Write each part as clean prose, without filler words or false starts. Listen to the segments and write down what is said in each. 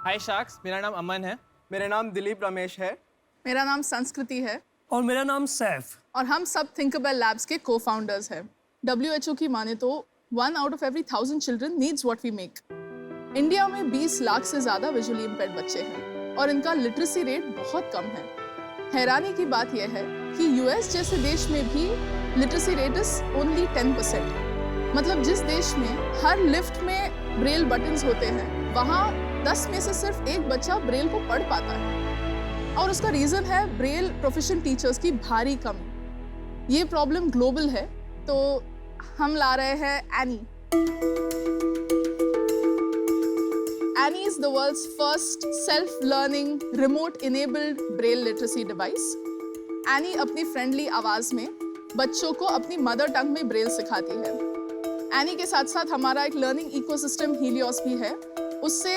हाय sacks, मेरा नाम अमन है। मेरा नाम दिलीप रमेश है। मेरा नाम संस्कृति है और मेरा नाम सैफ। और हम सब थिंकबेल लैब्स के को-फाउंडर्स हैं। WHO की माने तो 1 out of every 1000 children needs what we make। India में 20 लाख से ज़्यादा विजुअली इम्पेयर्ड बच्चे हैं और इनका लिटरेसी रेट बहुत कम है। हैरानी की बात यह है कि US जैसे देश में भी लिटरेसी रेट इज ओनली 10%। मतलब जिस देश में हर लिफ्ट में ब्रेल बटन्स होते हैं, वहाँ 10 में से सिर्फ एक बच्चा ब्रेल को पढ़ पाता है और उसका रीज़न है ब्रेल प्रोफेशनल टीचर्स की भारी कमी। ये प्रॉब्लम ग्लोबल है, तो हम ला रहे हैं any. Any is the world's first self-learning, remote-enabled braille literacy device। Any अपनी फ्रेंडली आवाज़ में बच्चों को अपनी मदर टंग में ब्रेल सिखाती है। एनी के साथ साथ हमारा एक लर्निंग इकोसिस्टम हीलियोस भी है। उससे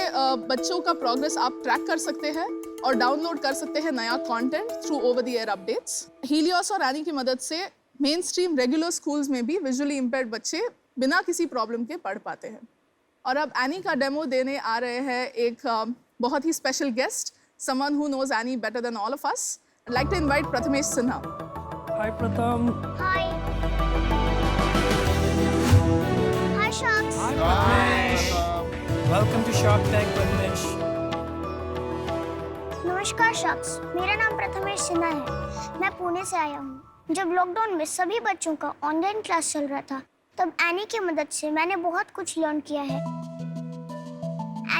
बच्चों का प्रोग्रेस आप ट्रैक कर सकते हैं और डाउनलोड कर सकते हैं नया content through over the air updates. Helios और एनी की मदद से मेन स्ट्रीम रेगुलर स्कूल्स में भी विजुअली इम्पेयर्ड बच्चे बिना किसी प्रॉब्लम के पढ़ पाते हैं। और अब एनी का डेमो देने आ रहे हैं एक बहुत ही special guest, someone who knows any better than all of us. I'd like to invite Prathamesh Sinha। Hi Pratham. Hi. Hi, Sharks. Prathamesh. Welcome to Shark Tank Prathamesh. नमस्कार शार्क्स, मेरा नाम प्रथमेश सिन्हा है। मैं पुणे से आया हूँ। जब लॉकडाउन में सभी बच्चों का ऑनलाइन क्लास चल रहा था, तब एनी की मदद से मैंने बहुत कुछ लर्न किया है।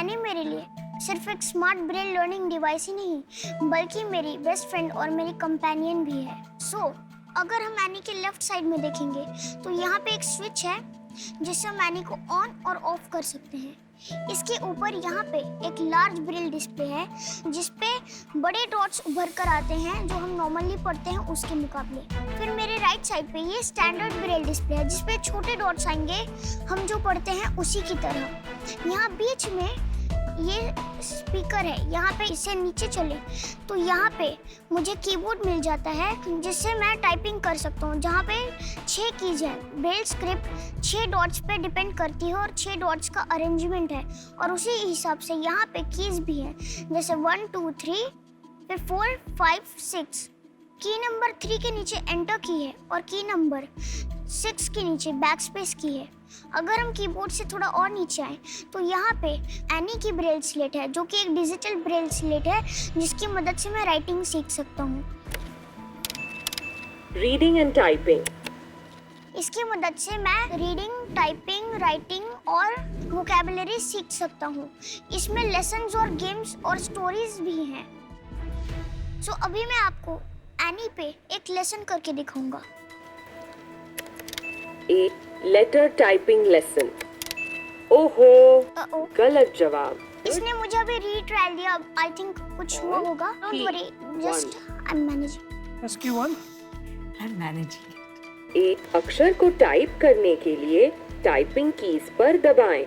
एनी मेरे लिए सिर्फ एक स्मार्ट ब्रेल लर्निंग डिवाइस ही नहीं, बल्कि मेरी बेस्ट फ्रेंड और मेरी कंपेनियन भी है। अगर हम एनी के लेफ्ट साइड में देखेंगे तो यहाँ पे एक स्विच है जिससे हम एनी को ऑन और ऑफ कर सकते हैं। इसके ऊपर यहाँ पे एक लार्ज ब्रेल डिस्प्ले है जिसपे बड़े डॉट्स उभर कर आते हैं जो हम नॉर्मली पढ़ते हैं उसके मुकाबले। फिर मेरे राइट साइड पे ये स्टैंडर्ड ब्रेल डिस्प्ले है जिसपे छोटे डॉट्स आएंगे हम जो पढ़ते हैं उसी की तरह। यहाँ बीच में ये स्पीकर है, यहाँ पे इसे नीचे चले तो यहाँ पे मुझे कीबोर्ड मिल जाता है जिससे मैं टाइपिंग कर सकता हूँ, जहाँ पे 6 कीज है। ब्रेल स्क्रिप्ट 6 डॉट्स पे डिपेंड करती है और 6 डॉट्स का अरेंजमेंट है और उसी हिसाब से यहाँ पे कीज भी है, जैसे 1 2 3 फिर 4 5 6। की नंबर 3 के नीचे एंटर की है और की नंबर 6 के नीचे बैक स्पेस की है। अगर हम कीबोर्ड से थोड़ा और नीचे आए तो यहाँ पे एनी की ब्रेल स्लेट है जो कि एक डिजिटल ब्रेल स्लेट है जिसकी मदद से मैं राइटिंग सीख सकता हूँ। Reading and typing. इसकी मदद से मैं रीडिंग, टाइपिंग, राइटिंग और वोकैबुलरी सीख सकता हूँ। इसमें लेसन्स और गेम्स और स्टोरीज भी हैं। अभी मैं आपको एनी पे एक लेसन करके दिखाऊंगा। एक लेटर टाइपिंग लेसन। ओहो, गलत जवाब। इसने मुझे अभी रीट्रायल दिया। आई थिंक कुछ हुआ होगा। Don't worry, just I am managing. SQ1। I'm managing it. एक अक्षर को टाइप करने के लिए टाइपिंग कीज पर दबाएं।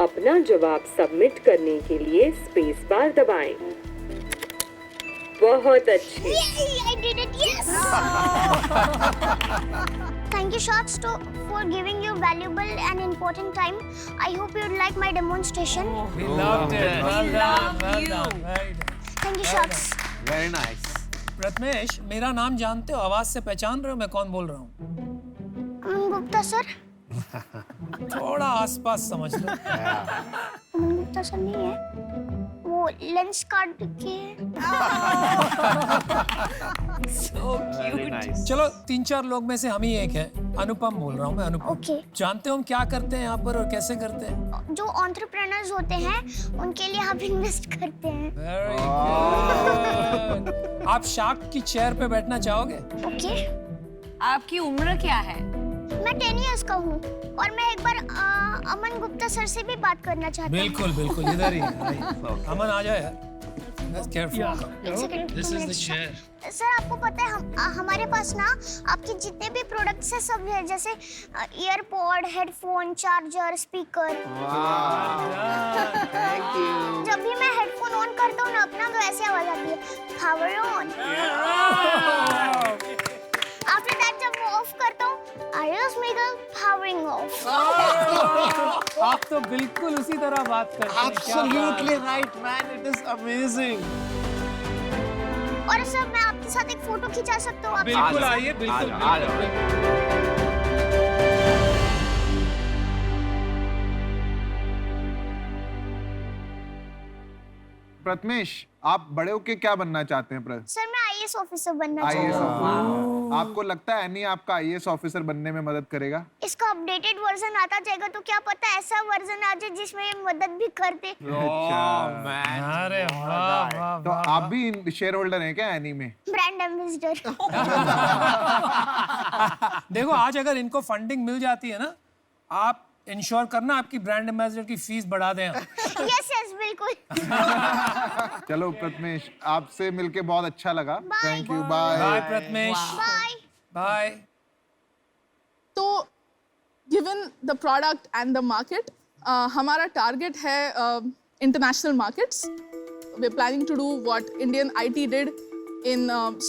अपना जवाब सबमिट करने के लिए स्पेस बार दबाएं। बहुत अच्छे। I did it, yes! Thank you, Sharks, for giving your valuable and important time. I hope you'd like my demonstration. We loved it. Well done. Well you. done. Right. Thank you, Sharks. Very nice. Prathamesh, मेरा नाम जानते हो? आवाज से पहचान रहे हो मैं कौन बोल रहा हूँ? अमन गुप्ता सर। थोड़ा आसपास समझ लो। अमन गुप्ता सर नहीं है, वो लेंस कार्ड के। So cute. Nice. चलो 3-4 लोग में से हम ही एक है। अनुपम बोल रहा हूँ मैं, अनुपम। Okay. जानते हो हम क्या करते हैं यहाँ पर और कैसे करते हैं? जो एंटरप्रेन्योर्स होते हैं उनके लिए आप इन्वेस्ट करते हैं। Very good. आप शार्क की चेयर पे बैठना चाहोगे? ओके। आपकी उम्र क्या है? मैं 10 इयर्स का हूँ और मैं एक बार अमन गुप्ता सर से भी बात करना चाहता हूँ। बिल्कुल बिल्कुल, इधर ही है। अमन आ जाओ यार। This is the chair. Sir आपको पता है हमारे पास ना आपके जितने भी प्रोडक्ट्स हैं सब है, जैसे earpod, headphone, charger, speaker. Thank you. जब भी मैं हेडफोन ऑन करता हूँ ना अपना तो ऐसे आवाज आती है, पावर ऑन। आफ्टर दैट जब मैं ऑफ करता हूँ, are you Carlos Miguel powering off. आप तो बिल्कुल उसी तरह बात करते हैं। क्या बात। Absolutely right, man. It is amazing. और सर मैं आपके साथ एक फोटो खिंचा सकता हूँ? बिल्कुल आइए, बिल्कुल बिल्कुल। प्रथमेश, आप बड़े होके क्या बनना चाहते हैं? सर मैं आईएएस ऑफिसर बनना आईएएस चाहता हूँ। ऑफिसर। आपको लगता है एनी आपका आईएएस ऑफिसर बनने में मदद करेगा? इसका अपडेटेड वर्जन आता जाएगा तो क्या पता ऐसा वर्जन आ जाए जिसमें ये मदद भी कर दे। अरे वाह वाह तो आप भी शेयर होल्डर हैं क्या एनी में? Brand ambassador. देखो आज अगर इनको फंडिंग मिल जाती है ना, आप इंश्योर करना आपकी ब्रांड एम्बेसडर की फीस बढ़ा दें। यस यस बिल्कुल। चलो प्रथमेश, आपसे मिलके बहुत अच्छा लगा। Bye. Thank you, bye bye. Prathamesh, bye. Bye. तो given the product and the market, हमारा टारगेट है international markets. We're planning to do what Indian IT did in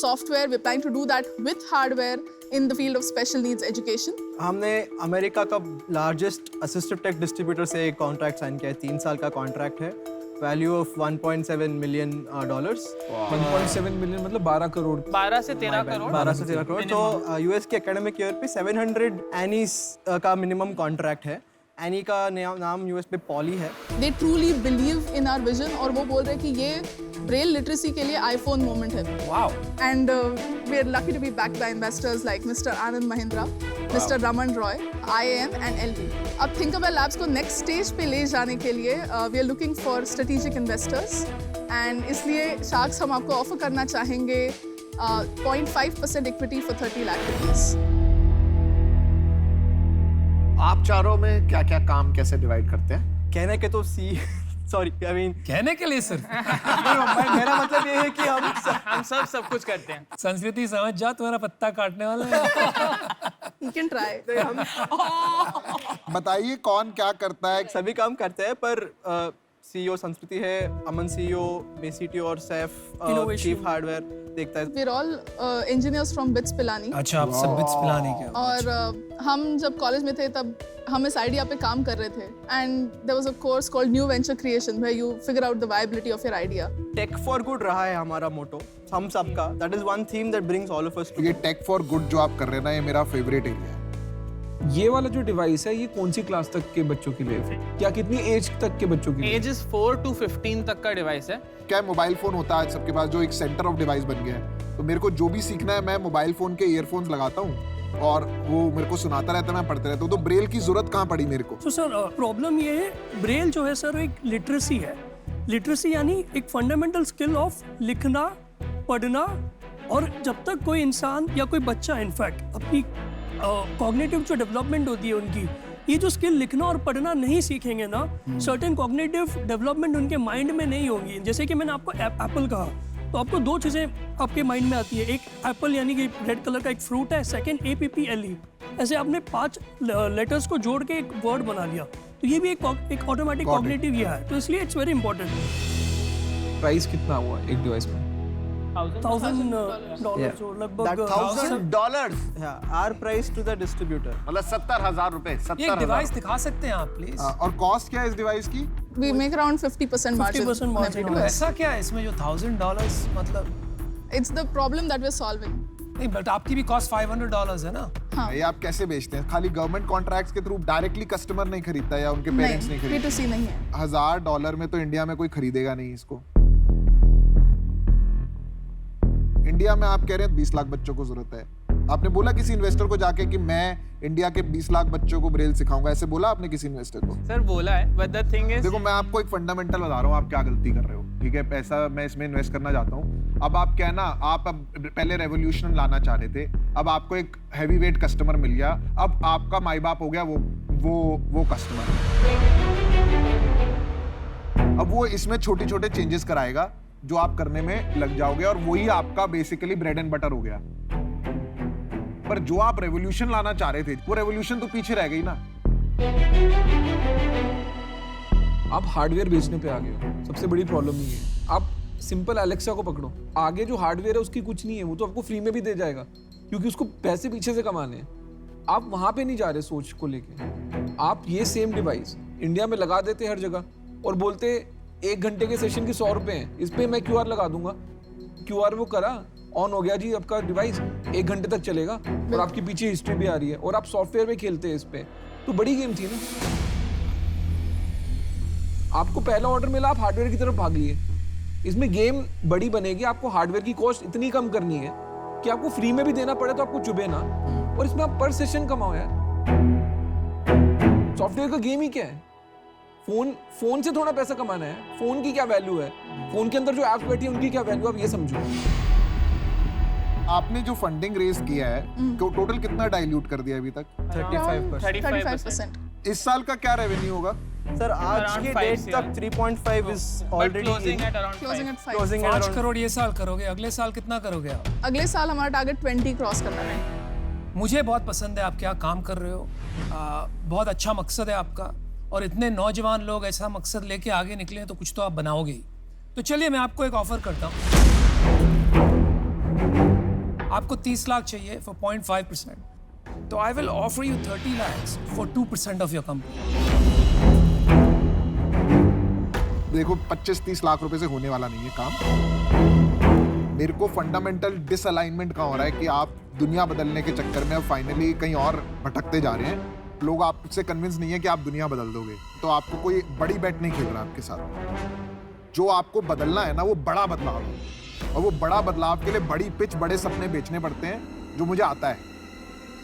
software. We're planning to do that with hardware in the field of special needs education. हमने America का largest assistive take distributor से एक contract sign किया है। 3 साल का contract है। Value of $1.7 million. 1.7 million मतलब 12 करोड़। 12 से 13 करोड़। 12 से 13 करोड़। तो यूएस के एकेडमिक ईयर पे 700 एनीज का मिनिमम कॉन्ट्रैक्ट है। एनी का नाम यूएस पे पॉली है। They truly believe in our vision और वो बोल रहे हैं कि ये ब्रेल लिटरेसी के लिए आईफोन मोमेंट है। Wow. And we are lucky to be backed by investors like Mr. Anand Mahindra, Mr. Raman Roy, IAM and LV. अब Thinkerware Labs को next stage पे ले जाने के लिए we are looking for strategic investors and इसलिए Sharks हम आपको ऑफर करना चाहेंगे 0.5% equity for 30 lakh rupees. आप चारों में क्या क्या काम कैसे डिवाइड करते हैं? कहने के तो सॉरी आई मीन कहने के लिए सिर्फ मेरा मतलब ये है कि हम सब कुछ करते हैं। संस्कृति समझ जा, तुम्हारा पत्ता काटने वाला है। You can try. बताइए कौन क्या करता है? सभी काम करते हैं पर सीईओ संस्कृति है, अमन सीईओ, सीटीओ और सैफ चीफ हार्डवेयर देखता है। We're all engineers from BITS Pilani. अच्छा, आप सब बिट्स पिलाने के। और हम जब कॉलेज में थे तब हम इस आइडिया पे काम कर रहे थे and there was a course called new venture creation where you figure out the viability of your idea. Tech for good रहा है हमारा मोटो हम सबका। That is one theme that brings all of us ये tech for good जो आप कर रहे हैं ना, ये मेरा फेवरेट एरिया है। ये वाला जो डिवाइस है ये कौन सी क्लास तक के बच्चों के लिए है? क्या कितनी एज तक के बच्चों के लिए? एजेस 4 to 15 तक का डिवाइस है। क्या मोबाइल फोन होता है सबके पास जो एक सेंटर ऑफ डिवाइस बन गया है, तो मेरे को जो भी सीखना है मैं मोबाइल फोन के ईयरफोन्स लगाता हूँ और वो मेरे को सुनाता रहता है, मैं पढ़ते रहता हूँ। तो ब्रेल की जरूरत कहाँ पड़ी मेरे को? तो सर प्रॉब्लम ये है, ब्रेल जो है सर एक लिटरेसी है। लिटरेसी यानी एक फंडामेंटल स्किल ऑफ लिखना, पढ़ना, और जब तक कोई इंसान या कोई बच्चा इनफैक्ट अपनी कॉग्निटिव जो डेवलपमेंट होती है उनकी, ये जो स्किल लिखना और पढ़ना नहीं सीखेंगे ना, सर्टेन कॉग्निटिव डेवलपमेंट उनके माइंड में नहीं होंगी। जैसे कि मैंने आपको एप्पल कहा, तो आपको 2 चीज़ें आपके माइंड में आती है। एक एप्पल यानी कि रेड कलर का एक फ्रूट है, सेकंड APPLE। ऐसे आपने 5 लेटर्स को जोड़ के एक वर्ड बना लिया, तो ये भी एक ऑटोमेटिक कॉग्निटिव ये है। तो इसलिए इट्स वेरी इंपॉर्टेंट। प्राइस कितना हुआ एक डिवाइस में? $1,000 जो लगभग $1,000 are price to the distributor मतलब 70,000 रुपए। ये एक डिवाइस दिखा सकते हैं आप प्लीज? और कॉस्ट क्या है इस डिवाइस की? We make around 50% margin. 50% on margin. every तो device. ऐसा क्या है इसमें जो $1,000 मतलब? It's the problem that we're solving. नहीं, बट आपकी भी कॉस्ट $500 है ना? हाँ। ये आप कैसे बेचते हैं? खाली गवर्नमेंट कॉन्ट्रैक्ट्स के थ्रू डायरेक्टली कस्टमर नहीं खरीदता या उनके पेरेंट्स नहीं खरीदते? B2C नहीं है। $1,000 में तो इंडिया में कोई खरीदेगा नहीं इसको। इंडिया में आप कह रहे हैं 20 लाख बच्चों को जरूरत है। आपने बोला किसी इन्वेस्टर को जाके कि मैं इंडिया के 20 लाख बच्चों को ब्रेल सिखाऊंगा? ऐसे बोला आपने किसी इन्वेस्टर को? सर बोला है, बट द थिंग इज देखो मैं आपको एक फंडामेंटल बता रहा हूँ, आप क्या गलती कर रहे हो। ठीक है, पैसा मैं इसमें इन्वेस्ट करना चाहता हूँ। अब आप क्या है ना, आप अब पहले रेवोल्यूशन लाना चाह रहे थे, अब आपको एक हैवी वेट कस्टमर मिल गया, अब आपका माई बाप हो गया वो कस्टमर। अब वो इसमें छोटे छोटे चेंजेस कराएगा जो आप करने में लग जाओगे और वही आपका बेसिकली ब्रेड एंड बटर हो गया। पर जो आप रेवोल्यूशन लाना चाह रहे थे, वो रेवोल्यूशन तो पीछे रह गई ना। आप हार्डवेयर बेचने पे आ गए हो, सबसे बड़ी प्रॉब्लम नहीं है। आप सिंपल एलेक्सा को पकड़ो, आगे जो हार्डवेयर है उसकी कुछ नहीं है, वो तो आपको फ्री में भी दे जाएगा क्योंकि उसको पैसे पीछे से कमाने हैं। आप वहां पे नहीं जा रहे सोच को लेके। आप ये सेम डिवाइस इंडिया में लगा देते हर जगह और बोलते 1 घंटे के सेशन के 100 रुपए हैं, इस पे मैं QR लगा दूंगा। QR वो करा, ऑन हो गया जी आपका डिवाइस, 1 घंटे तक चलेगा और आपकी पीछे हिस्ट्री भी आ रही है और आप सॉफ्टवेयर में खेलते हैं इस पे। तो बड़ी गेम थी ना। आपको पहला ऑर्डर मिला, आप हार्डवेयर की तरफ भाग लिए। इसमें गेम बड़ी बनेगी, आपको हार्डवेयर की कॉस्ट इतनी कम करनी है कि आपको फ्री में भी देना पड़े तो आपको चुभे ना, और इसमें आप पर सेशन कमाओ यार। सॉफ्टवेयर का गेम ही क्या है? फोन से थोड़ा पैसा कमाना है। फोन की क्या वैल्यू है, फोन के अंदर जो एप्स बैठी है उनकी क्या वैल्यू, आप ये समझो। आपने जो फंडिंग रेज किया है तो टोटल कितना डाइल्यूट कर दिया अभी तक? 35%। इस साल का क्या रेवेन्यू होगा? सर आज की डेट तक 3.5 is already closing at around closing at 5। Closing 5 crore ये साल करोगे, अगले साल कितना करोगे आप? अगले साल हमारा टारगेट 20 क्रॉस करना है। मुझे बहुत पसंद है आप क्या काम कर रहे हो। बहुत अच्छा मकसद है आपका, और इतने नौजवान लोग ऐसा मकसद लेके आगे निकले हैं तो कुछ तो आप बनाओगे ही। तो चलिए मैं आपको एक ऑफर करता हूँ। आपको 30 लाख चाहिए फॉर 0.5%, तो I will offer you 30 lakhs for 2% of your company. देखो 25-30 लाख रुपए से होने वाला नहीं है काम। मेरे को फंडामेंटल डिसअलाइनमेंट का हो रहा है कि आप दुनिया बदलने के चक्कर में अब फाइनली कहीं और भटकते जा रहे हैं। लोग आपसे कन्विंस नहीं है कि आप दुनिया बदल दोगे, तो आपको कोई बड़ी बैट नहीं खेल रहा आपके साथ। जो आपको बदलना है ना वो बड़ा बदलाव है, और वो बड़ा बदलाव के लिए बड़ी पिच, बड़े सपने बेचने पड़ते हैं, जो मुझे आता है।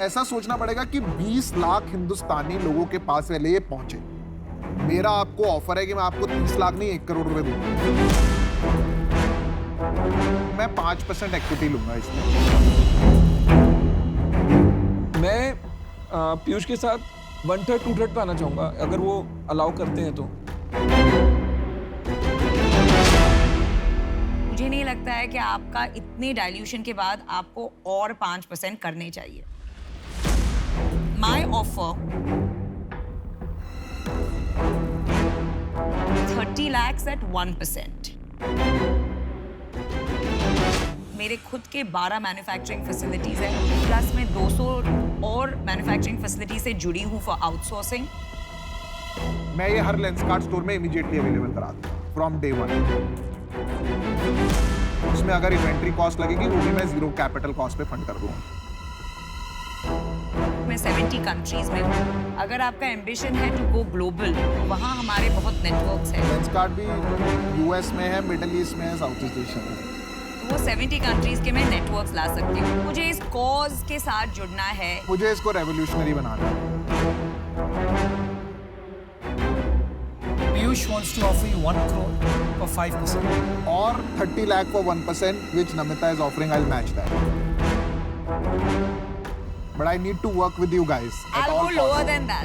ऐसा सोचना पड़ेगा कि 20 लाख हिंदुस्तानी लोगों के पास पहले ये पहुंचे। मेरा आपको ऑफर है कि मैं आपको 30 लाख नहीं 1 करोड़ रुपए दूंगा। मैं 5% इक्विटी लूंगा इसमें। मैं पीयूष के साथ 1/3 2/3 पे आना चाहूंगा, अगर वो अलाउ करते हैं तो। मुझे नहीं लगता है कि आपका इतने डाइल्यूशन के बाद आपको और 5% करने चाहिए। माई ऑफर 30 lakhs at 1%। मेरे खुद के 12 मैन्युफैक्चरिंग फैसिलिटीज हैं, प्लस मैं 200 और मैन्युफैक्चरिंग फैसिलिटी से जुड़ी हूँ फॉर आउटसोर्सिंग। मैं ये हर लेंसकार्ट स्टोर में इमीडिएटली अवेलेबल करा दूंगा फ्रॉम डे 1। उसमें अगर इन्वेंट्री कॉस्ट लगेगी वो भी मैं 0 कैपिटल कॉस्ट पे फंड कर दूंगा। मैं 70 कंट्रीज में हूँ। अगर आपका एम्बिशन है टू गो ग्लोबल, तो वहाँ हमारे बहुत नेटवर्क्स हैं। लेंसकार्ट भी यूएस में है, मिडिल ईस्ट में है, साउथ ईस्ट एशिया में। वो 70 कंट्रीज के मैं नेटवर्क्स ला सकती हूँ। मुझे इस कॉज के साथ जुड़ना है। मुझे इसको रेवोल्यूशनरी बनाना है। Piyush wants to offer you 1 crore for 5%. और 30 lakh for 1%, which Namita is offering, I'll match that. But I need to work with you guys. at I'll all go lower costs. than that.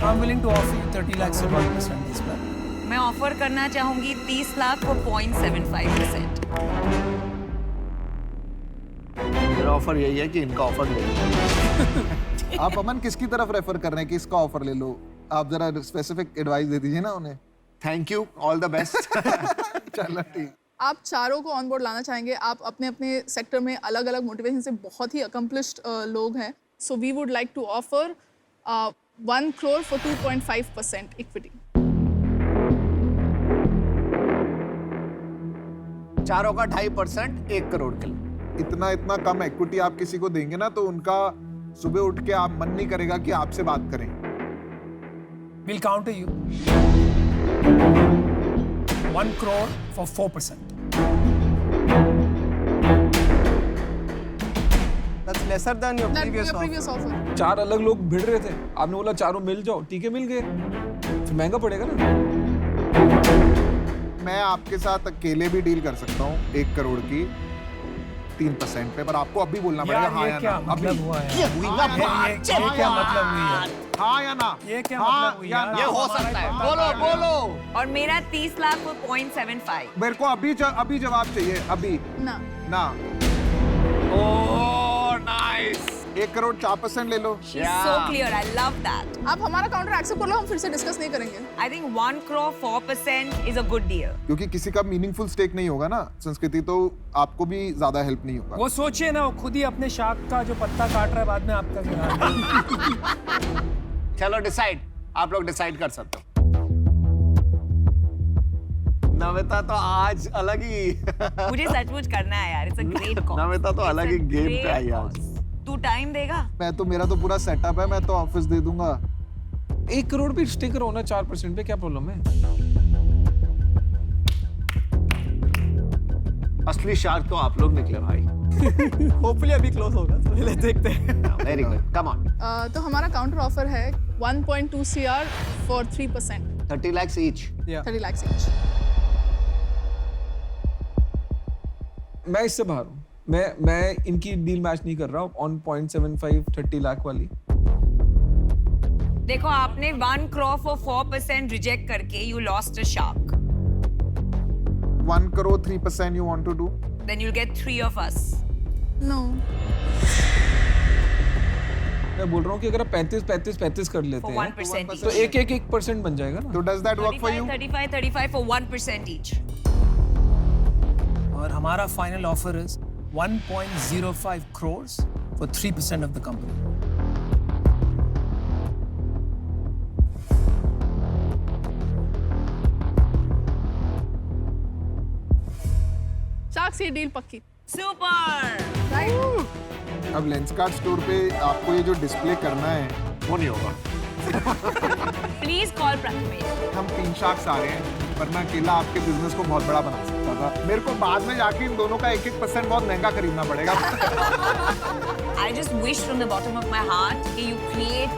I'm willing to offer you 30 lakhs at 1% this time. मैं offer करना चाहूंगी 30 lakh for 0.75%। मेरा offer यही है कि इनका offer ले लो। आप अमन किसकी तरफ रेफर कर रहे हैं कि इसका ऑफर ले लो? आप जरा स्पेसिफिक एडवाइस दे दीजिए ना उन्हें। Thank you, all the best. चलो ठीक। आप चारों को ऑन बोर्ड लाना चाहेंगे। आप अपने अपने सेक्टर में अलग अलग मोटिवेशन से बहुत ही अकम्पलिश्ड लोग हैं। So we would like to offer 1 crore for 2.5% equity. चारों का 2.5% 1 करोड़ के लिए। इतना कम इक्विटी आप किसी को देंगे ना तो उनका सुबह उठ के आप मन नहीं करेगा कि आपसे बात करें। We'll counter you. 1 crore for 4%. That's lesser than your previous offer. 4 अलग लोग भिड़ रहे थे, आपने बोला चारों मिल जाओ, ठीक है मिल गए, फिर महंगा पड़ेगा ना। मैं आपके साथ अकेले भी डील कर सकता हूँ 1 करोड़ की 3% पे, पर आपको अभी बोलना पड़ेगा हाँ या ना। क्या मतलब हुआ है? ये क्या मतलब हुई है? हाँ या ना? ये क्या मतलब हुई यार? ये हो सकता है, बोलो बोलो। और मेरा 30 लाख for 0.75। मेरे को अभी जवाब चाहिए, अभी ना ना। Oh nice. 1 करोड़ 4% ले लो। She's so clear. I love that. आप हमारा काउंटर एक्सेप्ट कर लो, हम फिर से डिस्कस नहीं करेंगे। I think 1 crore 4% is a good deal. क्योंकि किसी का मीनिंगफुल स्टेक नहीं होगा ना संस्कृति, तो आपको भी ज्यादा हेल्प नहीं होगा। वो सोचिए ना, वो खुद ही अपने शाख का जो पत्ता काट रहा है, बाद में आपका गिरा। चलो डिसाइड, आप लोग डिसाइड कर सकते हो। नमिता तो आज अलग ही मुझे सचमुच करना है यार, it's a great cause. Namita तो अलग ही गेम पे आई आज। तू टाइम देगा? मेरा तो पूरा सेटअप है, मैं तो ऑफिस दे दूंगा। 1 करोड़ पे स्टिकर होना 4% पे क्या प्रॉब्लम है? असली शार्क तो आप लोग निकले भाई। होपफुली अभी क्लोज होगा, तो पहले देखते हैं। Very good, come on. तो हमारा काउंटर ऑफर है 1.2 CR for 3%, 30 lakhs each। 30 lakhs each। मैं इससे बाहर हूँ। मैं इनकी डील मैच नहीं कर रहा हूँ ऑन 0.75 30 लाख वाली। देखो, आपने 1 crore for 4% रिजेक्ट करके you lost a shark. 1 crore 3% you want to do? Then you'll get 3 of us. No. मैं बोल रहा हूँ कि अगर आप 35 कर लेते For हैं 1% तो each. 1% बन जाएगा ना। तो does that work for you? 35 for 1% each. और हमारा final offer is 1.05 crores for 3% of the company. Shark सी डील पक्की। Super! अब लेंसकार्ट स्टोर पे आपको ये जो डिस्प्ले करना है वो नहीं होगा। Please call Prathamesh. हम 3 शार्क्स आ रहे हैं, वरना अकेला आपके बिजनेस को बहुत बड़ा बना सकता था। मेरे को बाद में जाके इन दोनों का 1% बहुत महंगा खरीदना पड़ेगा। I just wish from the bottom of my heart that you create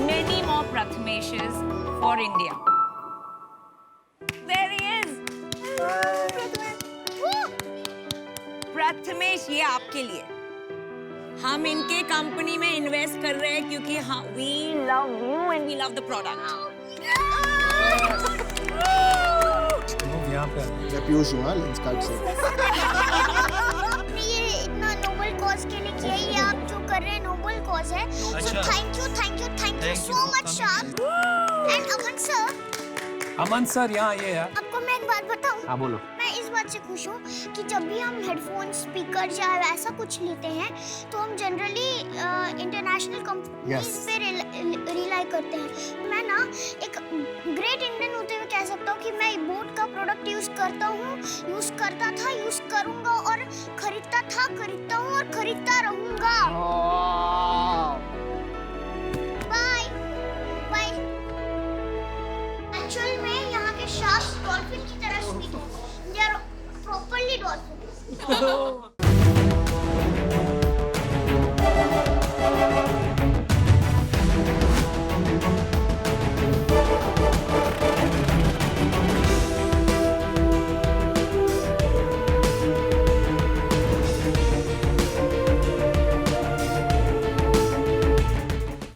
many more Prathameshes for India. There he is! Prathamesh, ये आपके लिए। हम इनके कंपनी में इन्वेस्ट कर रहे हैं क्योंकि we love you and we love the product. यहाँ पे मैं पीयूष हूँ लेंसकार्ट से। आपने ये इतना नोबल कॉज के लिए किया, ये आप जो कर रहे हैं नोबल कॉज है। अच्छा। Thank you so much shark. And Aman sir यहाँ ये यार। आपको मैं एक बात बताऊं? हाँ बोलो। मैं इस बात से खुश हूँ कि जब भी हम हेडफोन, स्पीकर या ऐसा कुछ लेते हैं तो हम जनरली इंटरनेशनल कंपनीज पे रिलाई करते हैं। मैं ना एक ग्रेट इंडियन होते हुए कह सकता हूँ कि मैं बोट का प्रोडक्ट यूज करता हूँ, यूज करता था, यूज करूँगा और खरीदता था, खरीदता हूँ और खरीदता रहूँगा। Bye bye. एक्चुअल में यहाँ के शार्क्स डॉल्फिन की तरह स्वीट हैं। They are properly dolphins.